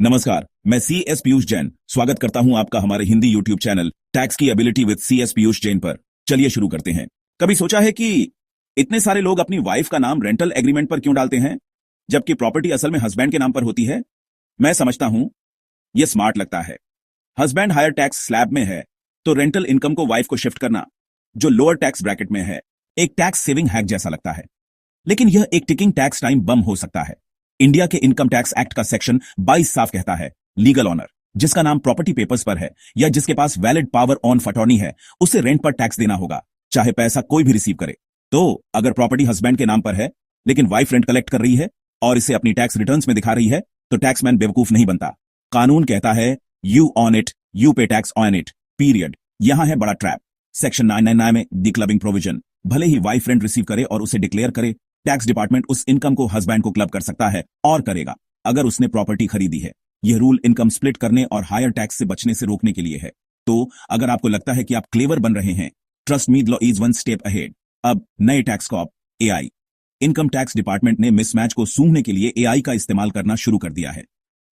नमस्कार, मैं CS पीयूष जैन स्वागत करता हूं आपका हमारे हिंदी यूट्यूब चैनल टैक्स की ability with CS Piyush Jain पर। चलिए शुरू करते हैं। कभी सोचा है कि इतने सारे लोग अपनी वाइफ का नाम रेंटल एग्रीमेंट पर क्यों डालते हैं, जबकि प्रॉपर्टी असल में हस्बैंड के नाम पर होती है? मैं समझता हूं यह स्मार्ट लगता है। हस्बैंड हायर टैक्स स्लैब में है तो रेंटल इनकम को वाइफ को शिफ्ट करना, जो लोअर टैक्स ब्रैकेट में है, एक टैक्स सेविंग हैक जैसा लगता है। लेकिन यह एक टिकिंग टैक्स टाइम बम हो सकता है। इंडिया के इनकम टैक्स एक्ट का सेक्शन 22 साफ कहता है, लीगल ऑनर जिसका नाम प्रॉपर्टी पेपर्स पर है या जिसके पास वैलिड पावर ऑन अटॉर्नी है, उसे रेंट पर टैक्स देना होगा, चाहे पैसा कोई भी रिसीव करे। तो अगर प्रॉपर्टी हस्बैंड के नाम पर है लेकिन वाइफ रेंट कलेक्ट कर रही है और इसे अपनी टैक्स रिटर्न्स में दिखा रही है, तो टैक्समैन बेवकूफ नहीं बनता। कानून कहता है यू ऑन इट, यू पे टैक्स ऑन इट, पीरियड। यहां है बड़ा ट्रैप। सेक्शन 999 में डिक्लबिंग प्रोविजन। भले ही वाइफ रेंट रिसीव करे और उसे डिक्लेयर करे, टैक्स डिपार्टमेंट उस इनकम को हस्बैंड को क्लब कर सकता है और करेगा अगर उसने प्रॉपर्टी खरीदी है। यह रूल इनकम स्प्लिट करने और हायर टैक्स से बचने से रोकने के लिए है। तो अगर आपको लगता है कि आप क्लेवर बन रहे हैं, trust me, law is one step ahead. अब नए tax cop AI। Income tax department ने मिसमैच को सूंघने के लिए AI का इस्तेमाल करना शुरू कर दिया है।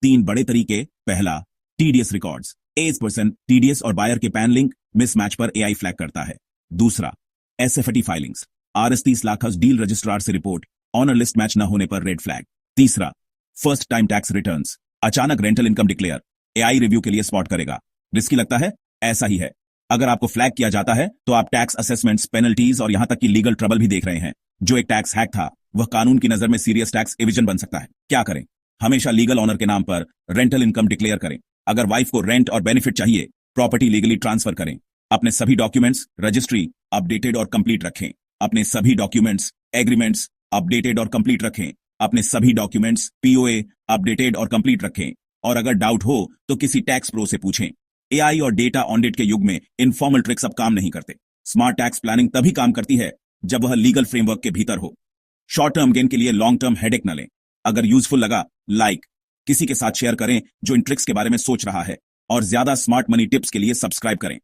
3 बड़े तरीके। पहला, टीडीएस रिकॉर्ड्स। 8% टीडीएस और बायर के पैन लिंक मिसमैच पर AI फ्लैग करता है। दूसरा, SFT filings. RS 30 lakh deal registrar से रिपोर्ट, ऑनर लिस्ट मैच न होने पर रेड फ्लैग। तीसरा, फर्स्ट टाइम टैक्स रिटर्न्स। अचानक rental income declare, AI review के लिए स्पॉट करेगा। रिस्की लगता है? ऐसा ही है। अगर आपको फ्लैग किया जाता है तो आप टैक्स असेसमेंट्स, पेनल्टीज और यहां तक कि लीगल ट्रबल भी देख रहे हैं। जो एक टैक्स हैक था, वह कानून की नजर में सीरियस टैक्स एविजन बन सकता है। क्या करें? हमेशा लीगल ऑनर के नाम पर रेंटल इनकम डिक्लेयर करें। अगर वाइफ को रेंट और बेनिफिट चाहिए, प्रॉपर्टी लीगली ट्रांसफर करें। अपने सभी डॉक्यूमेंट्स, रजिस्ट्री अपडेटेड और कंप्लीट रखें। अपने सभी डॉक्यूमेंट्स, एग्रीमेंट्स अपडेटेड और कंप्लीट रखें। अपने सभी डॉक्यूमेंट्स, POA अपडेटेड और कंप्लीट रखें। और अगर डाउट हो तो किसी टैक्स प्रो से पूछें। AI और डेटा ऑडिट के युग में इनफॉर्मल ट्रिक्स अब काम नहीं करते। स्मार्ट टैक्स प्लानिंग तभी काम करती है जब वह लीगल फ्रेमवर्क के भीतर हो। शॉर्ट टर्म गेन के लिए लॉन्ग टर्म हेडेक न लें। अगर यूजफुल लगा, लाइक, किसी के साथ शेयर करें जो इन ट्रिक्स के बारे में सोच रहा है, और ज्यादा स्मार्ट मनी टिप्स के लिए सब्सक्राइब करें।